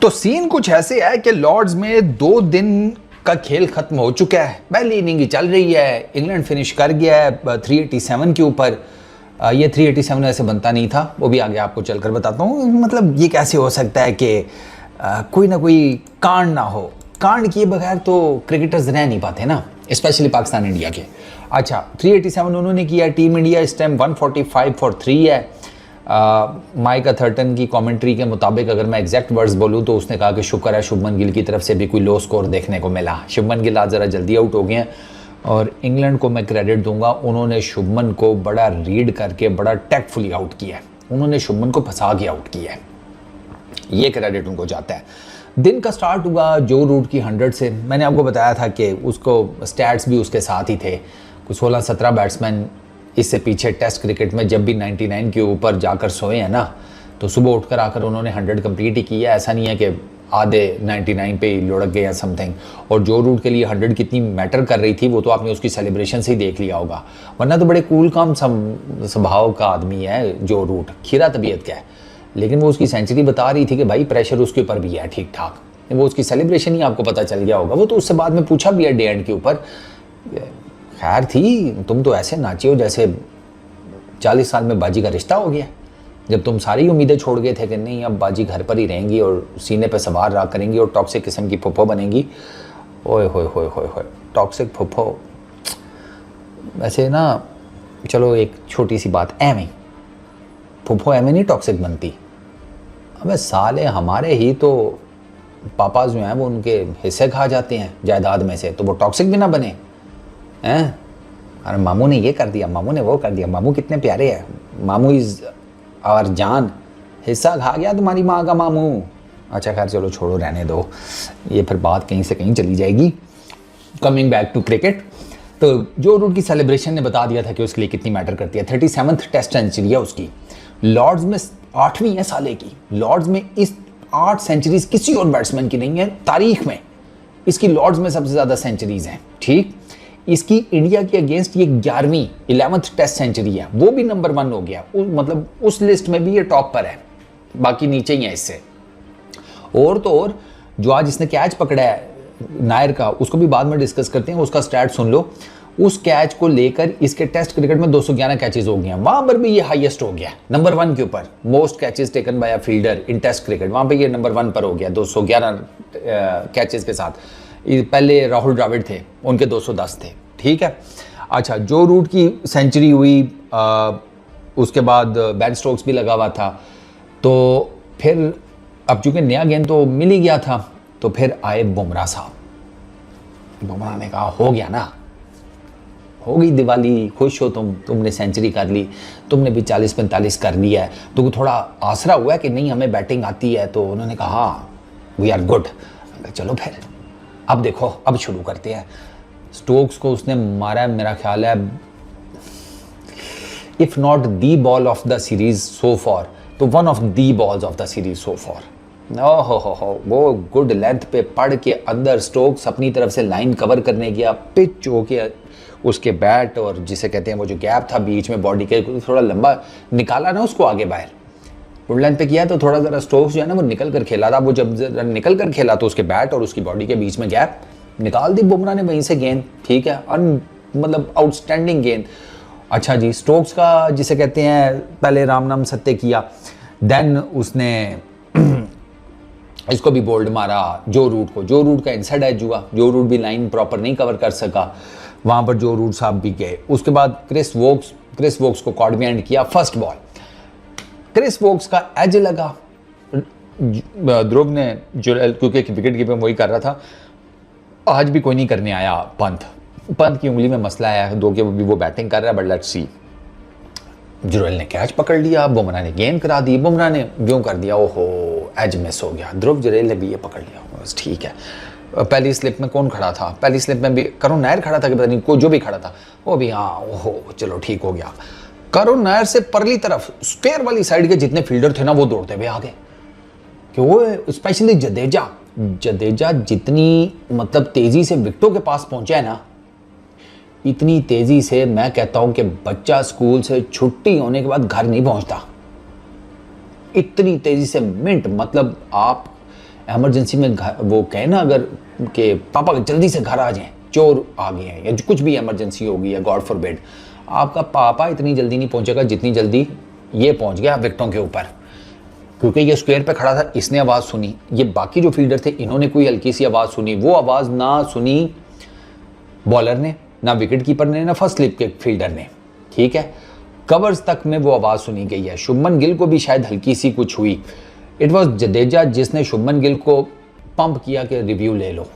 तो सीन कुछ ऐसे है कि लॉर्ड्स में 2 दिन का खेल खत्म हो चुका है। पहली इनिंग चल रही है, इंग्लैंड फिनिश कर गया है 387 के ऊपर। ये 387 ऐसे बनता नहीं था, वो भी आगे आपको चलकर बताता हूँ। मतलब ये कैसे हो सकता है कि कोई ना कोई कांड ना हो। कांड किए बगैर तो क्रिकेटर्स रह नहीं पाते ना, स्पेशली पाकिस्तान इंडिया के। अच्छा 387 उन्होंने किया। टीम इंडिया इस टाइम 145 फॉर 3 है। माइक अथर्टन की कमेंट्री के मुताबिक अगर मैं एग्जैक्ट वर्ड्स बोलूँ तो उसने कहा कि शुक्र है शुभमन गिल की तरफ से भी कोई लो स्कोर देखने को मिला। शुभमन गिल आज ज़रा जल्दी आउट हो गए हैं और इंग्लैंड को मैं क्रेडिट दूंगा, उन्होंने शुभमन को बड़ा रीड करके बड़ा टैक्टफुली आउट किया है। उन्होंने शुभमन को फंसा के आउट किया है, ये क्रेडिट उनको जाता है। दिन का स्टार्ट हुआ जो रूट की 100 से। मैंने आपको बताया था कि उसको स्टैट्स भी उसके साथ ही थे। कुछ 16-17 बैट्समैन इससे पीछे टेस्ट क्रिकेट में जब भी 99 के ऊपर जाकर सोए हैं ना, तो सुबह उठकर आकर उन्होंने 100 कंप्लीट ही किया। ऐसा नहीं है कि आधे 99 पे ही लुढ़क गए या समथिंग। और जो रूट के लिए 100 कितनी मैटर कर रही थी वो तो आपने उसकी सेलिब्रेशन से ही देख लिया होगा। वरना तो बड़े कूल काम स्वभाव का आदमी है जो रूट, खीरा तबीयत का है, लेकिन वो उसकी सेंचुरी बता रही थी कि भाई प्रेशर उसके ऊपर भी है ठीक ठाक। वो उसकी सेलिब्रेशन ही आपको पता चल गया होगा। वो तो उससे बाद में पूछा भी है डे एंड के ऊपर, खैर थी तुम तो ऐसे नाचे हो जैसे 40 साल में बाजी का रिश्ता हो गया। जब तुम सारी उम्मीदें छोड़ गए थे कि नहीं अब बाजी घर पर ही रहेंगी और सीने पे सवार रहा करेंगी और टॉक्सिक किस्म की फुफ्फो बनेंगी। ओए होए होए होए होए, टॉक्सिक फुफ्फो। वैसे ना चलो एक छोटी सी बात, एवें फुफ्फो एवें नहीं टॉक्सिक बनती। अबे साले हमारे ही तो पापा जो हैं वो उनके हिस्से खा जाते हैं जायदाद में से, तो वो टॉक्सिक भी ना बने हैं। अरे मामू ने ये कर दिया, मामू ने वो कर दिया। मामू कितने प्यारे हैं, मामू इज और जान, हिस्सा खा गया तुम्हारी माँ का मामू। अच्छा खैर चलो छोड़ो, रहने दो, ये फिर बात कहीं से कहीं चली जाएगी। कमिंग बैक टू क्रिकेट, तो जो रूट की सेलिब्रेशन ने बता दिया था कि उसके लिए कितनी मैटर करती है। 37th टेस्ट सेंचुरी है उसकी। लॉर्ड्स में 8वीं है साले की। लॉर्ड्स में इस 8 सेंचुरीज किसी और बैट्समैन की नहीं है तारीख में। इसकी लॉर्ड्स में सबसे ज़्यादा सेंचुरीज हैं, ठीक। इसकी इंडिया के अगेंस्ट ये 11वीं टेस्ट सेंचुरी है, वो भी नंबर 1 हो गया। मतलब उस लिस्ट में भी ये टॉप पर है, बाकी नीचे ही है इससे। और तो और जो आज इसने कैच पकड़ा है नायर का, उसको भी बाद में डिस्कस करते हैं, उसका स्टैट सुन लो। उस कैच को लेकर इसके टेस्ट क्रिकेट में 211 कैचेज हो गए हैं, वहां पर भी ये हाईएस्ट हो गया नंबर 1 के ऊपर। Most catches taken by a fielder in test cricket, वहां पे ये नंबर 1 पर हो गया 211 कैचेज के साथ। पहले राहुल द्रविड़ थे, उनके 210 थे, ठीक है। अच्छा जो रूट की सेंचुरी हुई, उसके बाद बेन स्टोक्स भी लगा हुआ था। तो फिर अब चूंकि नया गेंद तो मिल ही गया था, तो फिर आए बुमराह साहब। बुमराह ने कहा हो गया ना, हो गई दिवाली, खुश हो तुमने सेंचुरी कर ली, तुमने भी 40-45 कर लिया है, तो थोड़ा आसरा हुआ है कि नहीं हमें बैटिंग आती है। तो उन्होंने कहा वी आर गुड, चलो फिर अब देखो अब शुरू करते हैं। स्टोक्स को उसने मारा है, मेरा ख्याल है if not the ball of the series so far, तो one of the balls of the series so far. हो वो गुड लेंथ पे पड़ के अंदर स्टोक्स अपनी तरफ से लाइन कवर करने गया, पिच हो के उसके बैट और जिसे कहते हैं वो जो गैप था बीच में बॉडी के, थोड़ा लंबा निकाला ना उसको आगे बाहर, गुड लेंथ पे किया तो थोड़ा ज़रा स्टोक्स जो है ना वो निकल कर खेला था। वो जब निकल कर खेला तो उसके बैट और उसकी बॉडी के बीच में गैप निकाल दी बुमराह ने वहीं से गेंद, ठीक है। मतलब आउटस्टैंडिंग गेंद। अच्छा जी, स्टोक्स का जिसे कहते हैं पहले राम नाम सत्य किया, देन उसने इसको भी बोल्ड मारा जो रूट को। जो रूट का इनसाइड एज हुआ, जो रूट भी लाइन प्रॉपर नहीं कवर कर सका, वहां पर जो रूट साहब भी गए। उसके बाद क्रिस वोक्स को कॉर्ड में एंड किया फर्स्ट बॉल। क्रिस वोक्स का एज लगा, ध्रुव ने जो क्योंकि विकेट कीपर वही कर रहा था, आज भी कोई नहीं करने आया। पंत की उंगली में मसला है, दो के वो बैटिंग कर रहा है, बट लेट्स सी। जुरेल ने कैच पकड़ लिया, बुमराह ने गेंद करा दी, बुमराह ने व्यू कर दिया, ओहो एज मिस हो गया। ध्रुव जुरेल ने भी ये पकड़ लिया, बस ठीक है। पहली स्लिप में कौन खड़ा था? पहली स्लिप में भी करुण नायर खड़ा था कि पता नहीं कोई जो भी खड़ा था, वो भी हाँ ओहो चलो ठीक हो गया। करुण नायर से परली तरफ स्क्वायर वाली साइड के जितने फील्डर थे ना वो दौड़ते हुए आ गए, कि वो स्पेशली जडेजा जितनी मतलब तेजी से विकेटों के पास पहुंचा है ना, इतनी तेजी से मैं कहता हूं कि बच्चा स्कूल से छुट्टी होने के बाद घर नहीं पहुंचता। इतनी तेजी से मिनट, मतलब आप इमरजेंसी में वो कहे ना अगर कि पापा जल्दी से घर आ जाएं, चोर आ गए हैं या कुछ भी इमरजेंसी होगी या गॉड फॉरबिड, आपका पापा इतनी जल्दी नहीं पहुंचेगा जितनी जल्दी ये पहुंच गया विकेटों के ऊपर, क्योंकि ये स्क्वायर पे खड़ा था, इसने आवाज़ सुनी, ये बाकी जो फील्डर थे इन्होंने कोई हल्की सी आवाज़ सुनी, वो आवाज़ ना सुनी बॉलर ने, ना विकेट कीपर ने, ना फर्स्ट स्लिप के फील्डर ने, ठीक है, कवर्स तक में वो आवाज़ सुनी गई है। शुभमन गिल को भी शायद हल्की सी कुछ हुई, इट वॉज जडेजा जिसने शुभमन गिल को पंप किया कि रिव्यू ले लो,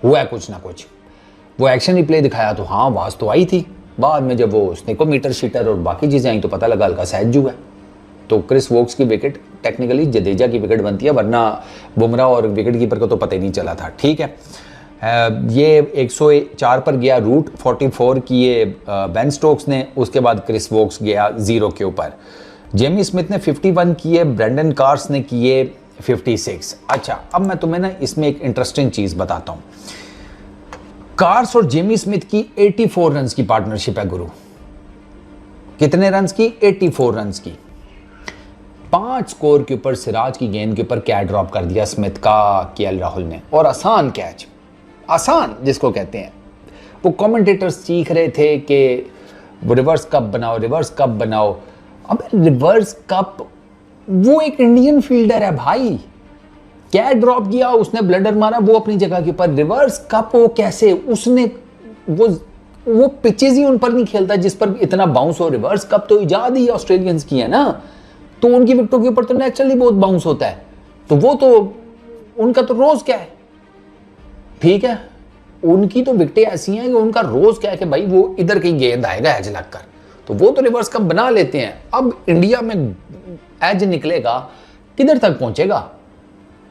हुआ है कुछ ना कुछ, वो एक्शन रिप्ले दिखाया तो हाँ आवाज़ तो आई थी, बाद में जब वो स्नेकोमीटर शीटर और बाकी चीज़ें आई तो पता लगा हल्का सहज जू है, तो क्रिस वोक्स की विकेट टेक्निकली जडेजा की विकेट बनती है, वरना बुमराह और विकेट कीपर को तो पता ही नहीं चला था, ठीक है। ये 104 पर गया रूट, 44 किए बेन स्टोक्स ने, उसके बाद क्रिस वोक्स गया 0 के ऊपर, जेमी स्मिथ ने 51 किए, ब्रेंडन कार्स ने किए 56। अच्छा, अब मैं तुम्हें ना इसमें एक इंटरेस्टिंग चीज़ बताता हूँ, कार्स और जेमी स्मिथ की 84 रन्स की पार्टनरशिप है गुरु, कितने रन्स की? 84 रन्स की। 5 स्कोर के ऊपर सिराज की गेंद के ऊपर कैच ड्रॉप कर दिया स्मिथ का केएल राहुल ने, और आसान कैच, आसान जिसको कहते हैं, वो कमेंटेटर्स चीख रहे थे कि वो रिवर्स कप बनाओ, रिवर्स कप बनाओ। अब रिवर्स कप, वो एक इंडियन फील्डर है भाई, कैच ड्रॉप किया, उसने ब्लडर मारा, वो अपनी जगह के ऊपर, रिवर्स कप वो कैसे, उसने वो पिचेज ही उन पर नहीं खेलता जिस पर इतना बाउंस हो, रिवर्स कप तो इजाद ही ऑस्ट्रेलियंस की है ना, तो उनकी विकेटों के ऊपर तो नेचुरली बहुत बाउंस होता है, तो वो तो उनका तो रोज क्या है, ठीक है, उनकी तो विकेटें ऐसी हैं कि उनका रोज क्या है कि भाई वो इधर कहीं गेंद आएगा एज लगकर, तो वो तो रिवर्स कप बना लेते हैं। अब इंडिया में एज निकलेगा, किधर तक पहुंचेगा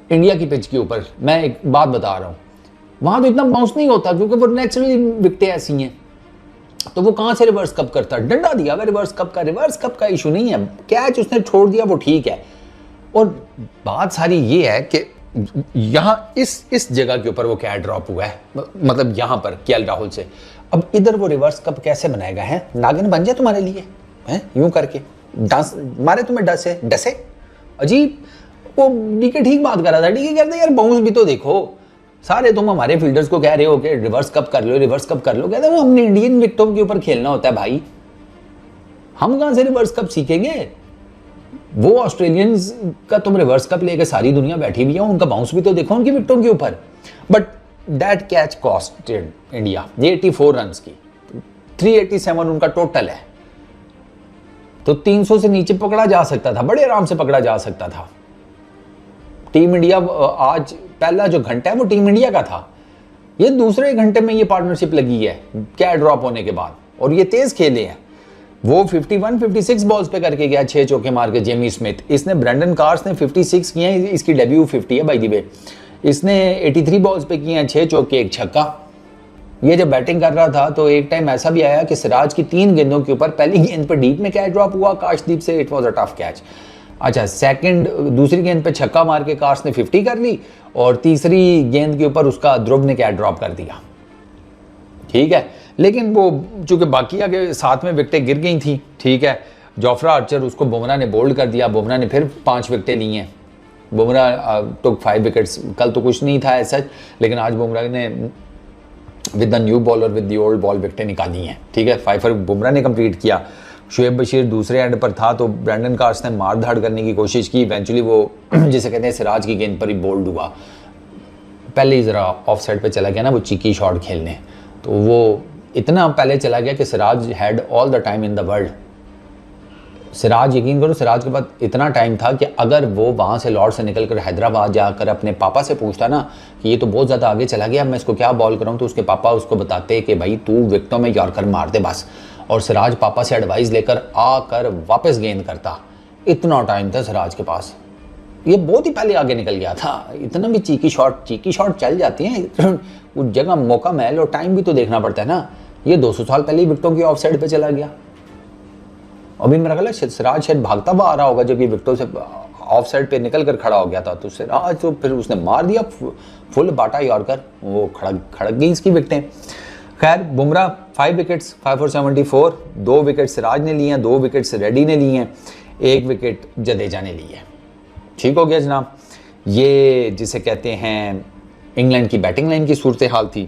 इंडिया की पिच के ऊपर, मैं एक बात बता रहा हूं, वहां तो इतना बाउंस नहीं होता क्योंकि वो नेचुरली विकेटें ऐसी हैं, तो वो कहां से रिवर्स कप करता, डंडा दिया हुआ रिवर्स कप का, रिवर्स कप का इशू नहीं है, कैच उसने छोड़ दिया वो ठीक है। और बात सारी ये है कि यहां इस जगह के ऊपर वो कैच ड्रॉप हुआ है, मतलब यहां पर केएल राहुल से, अब इधर वो रिवर्स कप कैसे बनाएगा, है नागिन बन जाए तुम्हारे लिए, है यूं करके डांस मारे तुम्हें डसे अजीब। वो डीके ठीक बात कर रहा था, डीके कहते यार बाउंस भी तो देखो, सारे तुम हमारे फील्डर्स को कह रहे हो कि रिवर्स कप कर लो, रिवर्स कप कर लो, कहते वो हमने इंडियन विकेटों के ऊपर खेलना होता है भाई, हम कहां से रिवर्स कप सीखेंगे, वो ऑस्ट्रेलियंस का तुम रिवर्स कप लेके सारी दुनिया बैठी हुई है, उनका बाउंस भी तो देखो उनकी विकेटों के ऊपर। But that catch costed India, ये 84 रन की, 387 उनका टोटल है, तो 300 से नीचे पकड़ा जा सकता था, बड़े आराम से पकड़ा जा सकता था। टीम इंडिया आज पहला जो घंटा है वो टीम इंडिया का था, ये दूसरे घंटे में ये पार्टनरशिप लगी है कैच ड्रॉप होने के बाद, और ये तेज खेले हैं। वो 51-56 बॉल्स पे करके गया, 6 चौके मार के जेमी स्मिथ, इसने ब्रेंडन कार्स ने 56 किए हैं, इसकी डेब्यू 50 है बाय द वे, इसने 83 बॉल्स पे किए हैं, 6 चौके 1 छक्का। ये जब बैटिंग कर रहा था तो एक टाइम ऐसा भी आया कि सिराज की 3 गेंदों के ऊपर पहली गेंद पे डीप में कैच ड्रॉप हुआ आकाशदीप से, it was a tough catch. अच्छा, दूसरी गेंद पे छक्का मार के कार्स ने 50 कर ली, और तीसरी गेंद के ऊपर उसका ध्रुव ने कैच ड्रॉप कर दिया, ठीक है। लेकिन वो चूंकि बाकी आगे साथ में विकेटें गिर गई थी, ठीक है, जोफ्रा आर्चर उसको बुमराह ने बोल्ड कर दिया, बुमराह ने फिर 5 विकेटें ली हैं, बुमराह टुक 5 विकेट्स, कल तो कुछ नहीं था ऐसा, लेकिन आज बुमराह ने विद द न्यू बॉल और विद द ओल्ड बॉल विकेटें निकाली हैं, ठीक है, 5 बुमराह ने कंप्लीट किया। शुएब बशीर दूसरे एंड पर था तो ब्रेंडन कार्स ने मार धाड़ करने की कोशिश की, इवेंचुअली वो जिसे कहते हैं सिराज की गेंद पर ही बोल्ड हुआ, पहले ही ज़रा ऑफ साइड पर चला गया ना वो चीकी शॉट खेलने, तो वो इतना पहले चला गया कि Siraj had all the time in the world. Siraj, यकीन करो, सिराज के पास इतना टाइम था कि अगर वो वहाँ से लॉर्ड से निकल कर हैदराबाद जाकर अपने पापा से पूछता ना कि ये तो बहुत ज़्यादा आगे चला गया, मैं इसको क्या बॉल कराऊँ, तो उसके पापा उसको बताते कि भाई तू विकेटों में यॉर्कर मार दे बस, और सिराज पापा से एडवाइस लेकर आकर वापस गेंद करता, इतना टाइम था सिराज के पास, ये बहुत ही पहले आगे निकल गया था। इतना भी चीकी शॉट चल जाती हैं उस जगह, मौका महल और टाइम भी तो देखना पड़ता है ना। ये 200 साल पहले ही विकेटों की ऑफ साइड पे चला गया, अभी मेरा ख्याल है सिराज शायद भागता हुआ आ रहा होगा जब ये विकेटों से ऑफ साइड पे निकल कर खड़ा हो गया था, तो सिराज तो फिर उसने मार दिया फुल बाटा यॉर्कर, वो खड़क गई इसकी विकेटें। खैर, Bumrah 5 wickets, 5 for 74, 2 wicket Siraj ने लिए हैं, 2 विकेट्स रेड्डी ने लिए हैं, 1 विकेट जडेजा ने ली है, ठीक हो गया जनाब। ये जिसे कहते हैं इंग्लैंड की बैटिंग लाइन की सूरत हाल थी।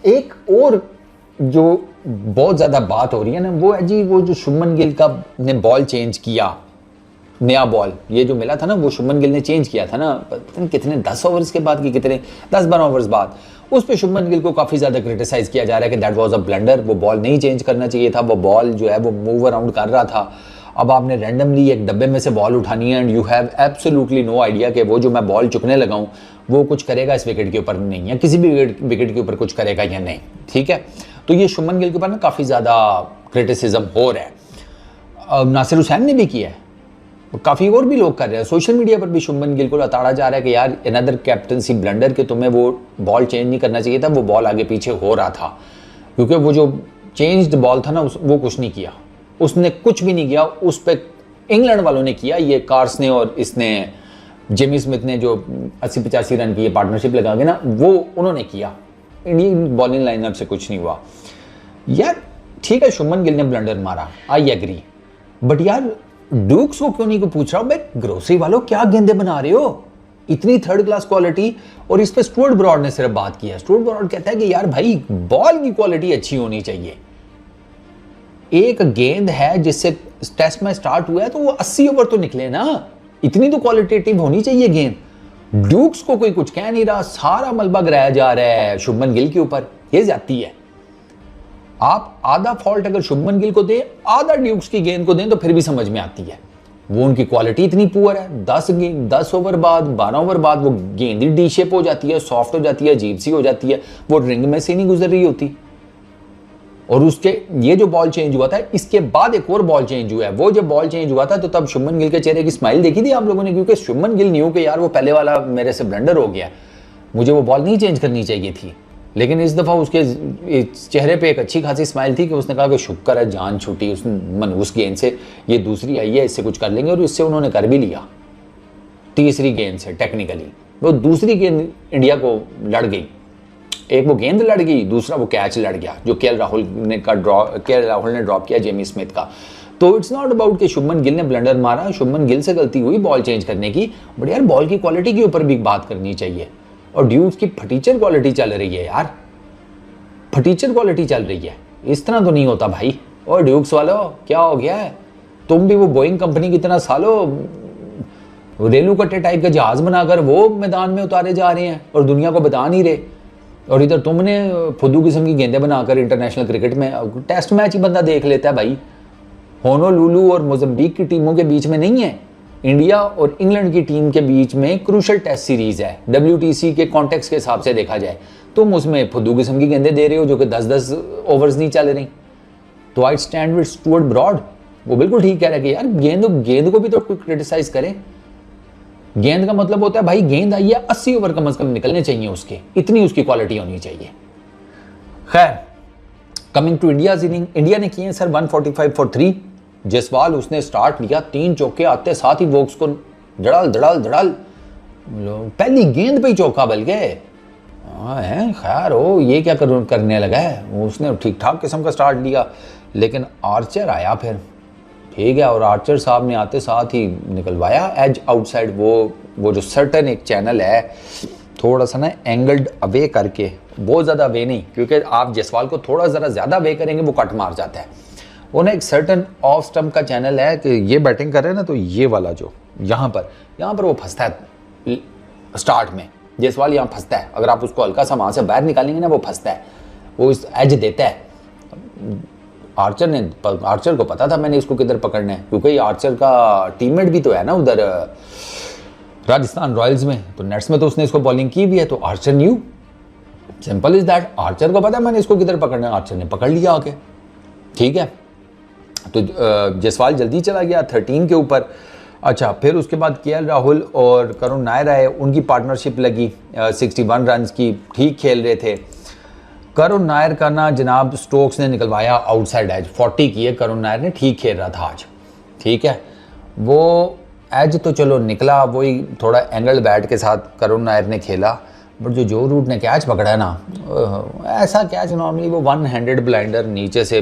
एक और जो बहुत ज़्यादा बात हो रही है ना वो है जी, वो जो शुभमन गिल का ने बॉल चेंज किया, नया बॉल ये जो मिला था ना वो शुभमन गिल ने चेंज किया था ना, पता नहीं कितने 10 ओवर्स के बाद कि कितने 10-12 ओवर्स बाद, उस पे शुभमन गिल को काफ़ी ज़्यादा क्रिटिसाइज किया जा रहा है कि दैट वाज अ ब्लंडर, वो बॉल नहीं चेंज करना चाहिए था, वो बॉल जो है वो मूव अराउंड कर रहा था। अब आपने रैंडमली एक डब्बे में से बॉल उठानी है and you have absolutely no idea कि वो जो मैं बॉल चुकने लगा हूँ वो कुछ करेगा इस विकेट के ऊपर नहीं, या किसी भी विकेट के ऊपर कुछ करेगा या नहीं, ठीक है। तो ये शुभमन गिल के ऊपर ना काफ़ी ज़्यादा क्रिटिसिज्म हो रहा है। नासिर हुसैन ने भी किया है, काफ़ी और भी लोग कर रहे हैं, सोशल मीडिया पर भी शुभमन गिल को लताड़ा जा रहा है कि यार अनदर कैप्टनसी ब्लंडर के तुम्हें वो बॉल चेंज नहीं करना चाहिए था, वो बॉल आगे पीछे हो रहा था, क्योंकि वो जो चेंज्ड बॉल था ना वो कुछ नहीं किया, उसने कुछ भी नहीं किया, उस पर इंग्लैंड वालों ने किया, ये कार्स ने और इसने जेमी स्मिथ ने जो 80-85 रन की ये पार्टनरशिप लगा के ना वो उन्होंने किया, इंडियन बॉलिंग लाइनअप से कुछ नहीं हुआ। यार ठीक है शुभमन गिल ने ब्लंडर मारा, आई एग्री, बट यार ड्यूक्स को क्यों नहीं को पूछ रहा हूं, भाई ग्रोसरी वालों क्या गेंदे बना रहे हो, इतनी थर्ड क्लास क्वालिटी। और इस पे स्टुअर्ट ब्रॉड ने सिर्फ बात की है, स्टुअर्ट ब्रॉड कहता है कि यार भाई बॉल की क्वालिटी अच्छी होनी चाहिए, एक गेंद है जिससे टेस्ट में स्टार्ट हुआ है तो वो 80 ओवर तो निकले ना, इतनी तो क्वालिटेटिव होनी चाहिए गेंद। ड्यूक्स को कोई कुछ कह नहीं रहा, सारा मलबा गिराया जा रहा है शुभमन गिल के ऊपर, ये जाती है। आप आधा फॉल्ट अगर शुभमन गिल को दें, आधा ड्यूक्स की गेंद को दें तो फिर भी समझ में आती है, वो उनकी क्वालिटी इतनी पुअर है, 10 ओवर बाद 12 ओवर बाद वो गेंद ही डी शेप हो जाती है, सॉफ्ट हो जाती है, अजीब सी हो जाती है, वो रिंग में से नहीं गुजर रही होती। और उसके ये जो बॉल चेंज हुआ था इसके बाद एक और बॉल चेंज हुआ है, वो जब बॉल चेंज हुआ था तो तब शुभमन गिल के चेहरे की स्माइल देखी थी आप लोगों ने, क्योंकि शुभमन गिल न्यू कि यार वो पहले वाला मेरे से ब्लंडर हो गया, मुझे वो बॉल नहीं चेंज करनी चाहिए थी, लेकिन इस दफ़ा उसके चेहरे पे एक अच्छी खासी स्माइल थी कि उसने कहा कि शुक्र है जान छूटी उस मनहूस गेंद से, ये दूसरी आई है इससे कुछ कर लेंगे, और इससे उन्होंने कर भी लिया, तीसरी गेंद से टेक्निकली वो दूसरी गेंद इंडिया को लड़ गई, एक वो गेंद लड़ गई, दूसरा वो कैच लड़ गया जो केएल राहुल ने ड्रॉप किया जेमी स्मिथ का। तो इट्स नॉट अबाउट कि शुभमन गिल ने ब्लंडर मारा, शुभमन गिल से गलती हुई बॉल चेंज करने की, बट यार बॉल की क्वालिटी के ऊपर भी बात करनी चाहिए। और ड्यूक्स की फटीचर क्वालिटी चल रही है यार, फटीचर क्वालिटी चल रही है, इस तरह तो नहीं होता भाई। और ड्यूक्स वालों क्या हो गया है, तुम भी वो बोइंग कंपनी की तरह सालों रेलू कट्टे टाइप का जहाज बनाकर वो मैदान में उतारे जा रहे हैं और दुनिया को बता नहीं रहे, और इधर तुमने फुद्दू किस्म की गेंदें बनाकर इंटरनेशनल क्रिकेट में टेस्ट मैच ही बंदा देख लेता है भाई। होनोलुलु और मोज़म्बिक की टीमों के बीच में नहीं है, इंडिया और इंग्लैंड की टीम के बीच में क्रूशल टेस्ट सीरीज है, WTC के कॉन्टेक्स्ट के हिसाब से देखा जाए, तुम उसमें फुद्दू किस्म की गेंदें दे रहे हो जो कि 10-10 ओवर्स नहीं चल रही। तो I stand with Stuart Broad, वो बिल्कुल ठीक कह रहा है कि यार गेंद को भी तो कोई क्रिटिसाइज करे, गेंद का मतलब होता है भाई गेंद आई है 80 ओवर कम से कम निकलने चाहिए उसके, इतनी उसकी क्वालिटी होनी चाहिए। खैर coming to India's inning, India ने किए सर 145 फॉर 3। जसवाल उसने स्टार्ट लिया, 3 चौके आते साथ ही वोक्स को धड़ाल धड़ाल धड़ाल, पहली गेंद पे ही चौका बल गए। खैर हो ये क्या करने लगा है, उसने ठीक ठाक किस्म का स्टार्ट लिया, लेकिन आर्चर आया फिर, ठीक है, और आर्चर साहब ने आते साथ ही निकलवाया एज आउटसाइड, वो जो सर्टन एक चैनल है थोड़ा सा ना एंगल्ड अवे करके, बहुत ज़्यादा अवे नहीं, क्योंकि आप जसवाल को थोड़ा ज़रा ज़्यादा अवे करेंगे वो कट मार जाता है, वो ना एक सर्टन ऑफ स्टंप का चैनल है कि ये बैटिंग कर रहे हैं ना तो ये वाला जो यहाँ पर वो फंसता है स्टार्ट में, जसवाल यहाँ फंसता है, अगर आप उसको हल्का सा वहाँ से बाहर निकालेंगे ना वो फंसता है, वो इस एज देता है। आर्चर को पता था मैंने इसको किधर पकड़ना है, क्योंकि आर्चर का टीममेट भी तो है ना उधर राजस्थान रॉयल्स में, तो नेट्स में तो उसने इसको बॉलिंग की भी है, तो Archer new, simple is that, Archer को पता है मैंने इसको किधर पकड़ना है, आर्चर ने पकड़ लिया आके, ठीक है। तो जसवाल जल्दी चला गया 13 के ऊपर। अच्छा, फिर उसके बाद केएल राहुल और करुण नायर आए, उनकी पार्टनरशिप लगी 61 रन की, ठीक खेल रहे थे। करुण नायर का ना जनाब स्टोक्स ने निकलवाया आउटसाइड एज, 40 की है करुण नायर ने, ठीक खेल रहा था आज, ठीक है, वो एज तो चलो निकला, वही थोड़ा एंगल बैट के साथ करुण नायर ने खेला, बट जो रूट ने कैच पकड़ा है ना, ऐसा कैच नॉर्मली वो 1 हैंडेड ब्लाइंडर नीचे से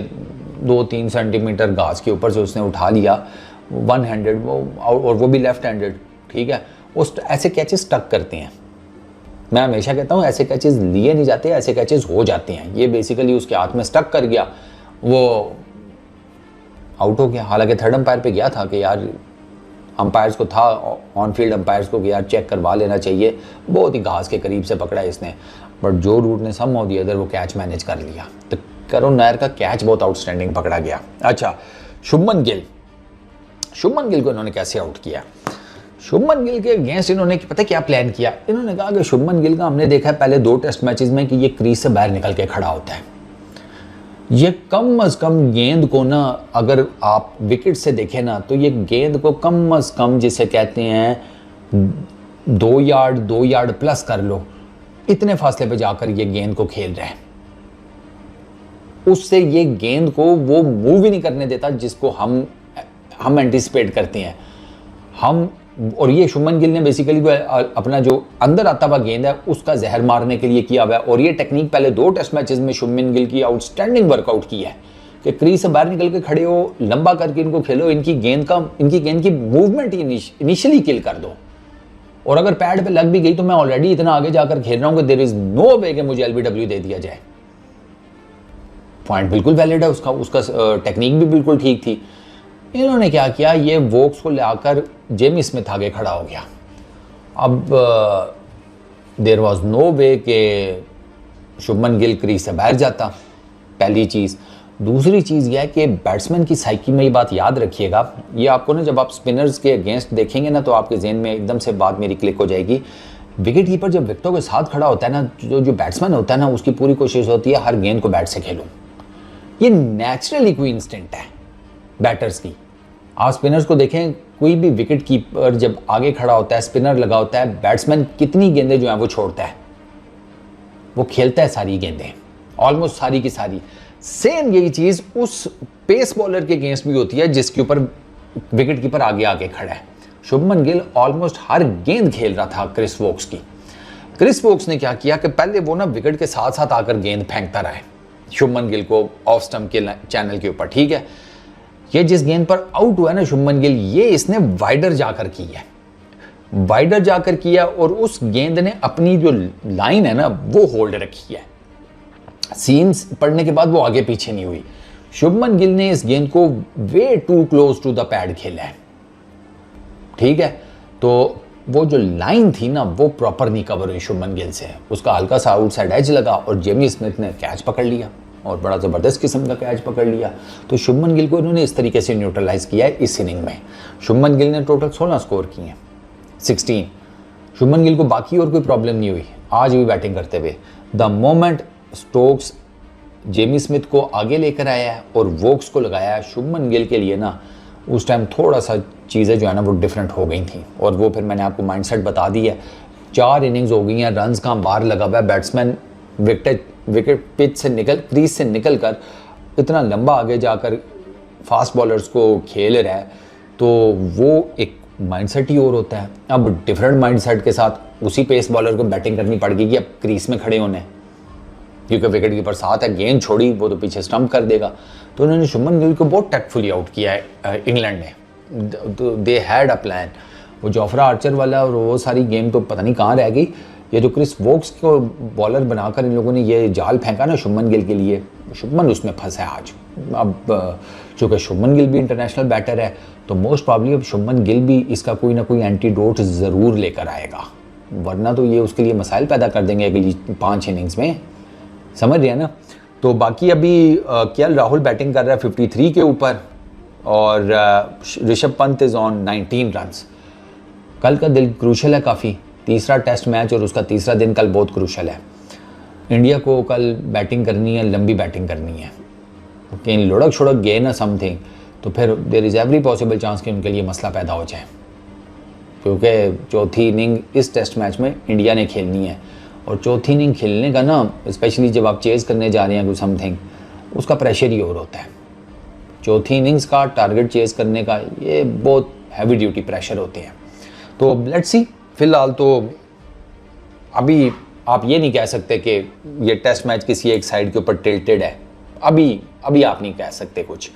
2-3 सेंटीमीटर घास के ऊपर से उसने उठा लिया, 1 हैंडेड वो, और वो भी लेफ्ट हैंडेड, ठीक है, वो ऐसे कैचेस स्टक करते हैं। मैं हमेशा कहता हूँ ऐसे कैचेस लिए नहीं जाते, ऐसे कैचेस हो जाते हैं। ये बेसिकली उसके हाथ में स्टक कर गया, वो आउट हो गया। हालांकि थर्ड अंपायर पे गया था कि यार अंपायर्स को था, ऑन फील्ड अंपायर्स को कि यार चेक करवा लेना चाहिए, बहुत ही घास के करीब से पकड़ा इसने, बट जो रूट ने सम ऑफ द अदर वो कैच मैनेज कर लिया। तो करुण नायर का कैच बहुत आउटस्टैंडिंग पकड़ा गया। अच्छा, शुभमन गिल को इन्होंने कैसे आउट किया? शुभमन गिल के अगेंस्ट इन्होंने पता क्या प्लान किया? इन्होंने कहा कि शुभमन गिल का हमने देखा है पहले 2 टेस्ट मैचेस में कि ये क्रीज से बाहर निकल के खड़ा होता है। ये कम अज कम गेंद को ना, अगर आप विकेट से देखें ना, तो ये गेंद को कम अज कम जिसे कहते हैं 2 यार्ड प्लस कर लो, इतने फासले पे जाकर ये गेंद को खेल रहा है। उससे ये गेंद को वो मूव ही नहीं करने देता जिसको हम एंटिसिपेट करते हैं हम। और ये शुभमन गिल ने बेसिकली अपना जो अंदर आता हुआ गेंद है उसका जहर मारने के लिए किया हुआ है। और ये टेक्निक पहले 2 टेस्ट मैचेस में शुभमन गिल की आउटस्टैंडिंग वर्कआउट की है कि क्रीज से बाहर निकल के खड़े हो, लंबा करके इनको खेलो, इनकी गेंद की मूवमेंट इनिशियली किल कर दो। और अगर पैड पे लग भी गई तो मैं ऑलरेडी इतना आगे जाकर खेल रहा हूं कि देयर इज नो वे कि मुझे एलबीडब्ल्यू दे दिया जाए। पॉइंट बिल्कुल वैलिड है उसका टेक्निक भी बिल्कुल ठीक थी। इन्होंने क्या किया, ये वोक्स को लाकर जेमी स्मिथ आगे खड़ा हो गया। अब देयर वाज नो वे कि शुभमन गिल क्रीज से बाहर जाता, पहली चीज़। दूसरी चीज़ यह है कि बैट्समैन की साइकी में ये बात याद रखिएगा, ये आपको ना जब आप स्पिनर्स के अगेंस्ट देखेंगे ना तो आपके जहन में एकदम से बात मेरी क्लिक हो जाएगी। विकेट कीपर जब विकेटों के साथ खड़ा होता है ना, जो बैट्समैन होता है ना, उसकी पूरी कोशिश होती है हर गेंद को बैट से खेलूं। ये नेचुरली कोई इंस्टिंक्ट है बैटर्स की। आप स्पिनर्स को देखें, कोई भी विकेट कीपर जब आगे खड़ा होता है, स्पिनर लगा होता है, बैट्समैन कितनी गेंदें जो है वो छोड़ता है, वो खेलता है सारी गेंदें, ऑलमोस्ट सारी की सारी। सेम यही चीज उस पेस बॉलर के अगेंस्ट भी होती है जिसके ऊपर विकेट कीपर आगे आगे खड़ा है। शुभमन गिल ऑलमोस्ट हर गेंद खेल रहा था क्रिस वोक्स की। क्रिस वोक्स ने क्या किया कि पहले वो ना विकेट के साथ साथ आकर गेंद फेंकता रहा है शुभमन गिल को ऑफ स्टंप के चैनल के ऊपर, ठीक है। ये जिस गेंद पर आउट हुआ है ना शुभमन गिल, ये इसने वाइडर जाकर की है, वाइडर जाकर किया और उस गेंद ने अपनी जो लाइन है ना वो होल्ड रखी है। सीम्स पड़ने के बाद वो आगे पीछे नहीं हुई। शुभमन गिल ने इस गेंद को way too close to the pad खेला है, ठीक है। तो वो जो लाइन थी ना वो प्रॉपर नहीं कवर हुई शुभमन गिल से, उसका हल्का सा आउटसाइड एज लगा और जेमी स्मिथ ने कैच पकड़ लिया और बड़ा ज़बरदस्त किस्म का कैच पकड़ लिया। तो शुभमन गिल को इन्होंने इस तरीके से न्यूट्रलाइज किया है इस इनिंग में। शुभमन गिल ने टोटल 16 स्कोर किए हैं, 16। शुभमन गिल को बाकी और कोई प्रॉब्लम नहीं हुई आज भी बैटिंग करते हुए। The moment Stokes Jamie Smith को आगे लेकर आया है और वोक्स को लगाया है, शुभमन गिल के लिए ना उस टाइम थोड़ा सा चीज़ें जो है ना वो डिफरेंट हो गई थी। और वो फिर मैंने आपको माइंडसेट बता दी है। 4 इनिंग्स हो गई हैं, रन्स का अंबार लगा हुआ है, बैट्समैन विकेट पिच से निकल क्रीज से निकल कर इतना लंबा आगे जाकर फास्ट बॉलर्स को खेल रहा है, तो वो एक माइंडसेट ही और होता है। अब डिफरेंट माइंडसेट के साथ उसी पेस बॉलर को बैटिंग करनी पड़ गई कि अब क्रीज में खड़े होने, क्योंकि विकेट कीपर साथ है, गेंद छोड़ी वो तो पीछे स्टंप कर देगा। तो उन्होंने शुभमन गिल को बहुत टैक्टफुली आउट किया है इंग्लैंड ने। तो दे हैड अ प्लान। वो जोफ्रा आर्चर वाला और वो सारी गेम तो पता नहीं कहाँ रह गई। ये जो क्रिस वोक्स को बॉलर बनाकर इन लोगों ने ये जाल फेंका ना शुभमन गिल के लिए, शुभमन उसमें फंसा है आज। अब चूँकि शुभमन गिल भी इंटरनेशनल बैटर है तो मोस्ट प्रॉब्ली अब शुभमन गिल भी इसका कोई ना कोई एंटीडोट ज़रूर लेकर आएगा, वरना तो ये उसके लिए मसाइल पैदा कर देंगे अगली 5 इनिंग्स में, समझ रहे हैं ना। तो बाकी अभी केएल राहुल बैटिंग कर रहा है 53 के ऊपर और Rishabh Pant is on 19 runs. कल का दिन क्रूशल है काफ़ी, तीसरा टेस्ट मैच और उसका तीसरा दिन कल बहुत क्रूशल है। इंडिया को कल बैटिंग करनी है, लंबी बैटिंग करनी है। कहीं लुढ़क शुढ़क गए ना समथिंग तो फिर there is every possible chance कि उनके लिए मसला पैदा हो जाए, क्योंकि चौथी इनिंग इस टेस्ट मैच में इंडिया ने खेलनी है। और चौथी इनिंग खेलने का ना, स्पेशली जब आप चेज़ करने जा रहे हैं कोई समथिंग, उसका प्रेशर ही और होता है। चौथी इनिंग्स का टारगेट चेज़ करने का ये बहुत हैवी ड्यूटी प्रेशर होते हैं। तो लेट्स सी, फिलहाल तो अभी आप ये नहीं कह सकते कि ये टेस्ट मैच किसी एक साइड के ऊपर टिल्टेड है। अभी आप नहीं कह सकते कुछ।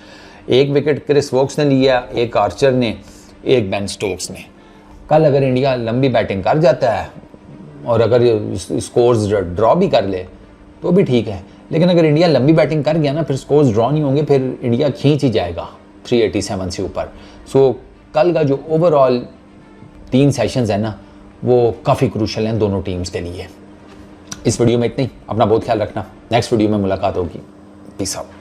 एक विकेट क्रिस वोक्स ने लिया, एक आर्चर ने, एक बेन स्टोक्स ने। कल अगर इंडिया लंबी बैटिंग कर जाता है और अगर स्कोर्स ड्रॉ भी कर ले तो भी ठीक है, लेकिन अगर इंडिया लंबी बैटिंग कर गया ना फिर स्कोर्स ड्रॉ नहीं होंगे, फिर इंडिया खींच ही जाएगा 387 से ऊपर। सो कल का जो ओवरऑल 3 सेशंस है ना वो काफ़ी क्रूशल हैं दोनों टीम्स के लिए। इस वीडियो में इतना ही, अपना बहुत ख्याल रखना, नेक्स्ट वीडियो में मुलाकात होगी, पीस आउट।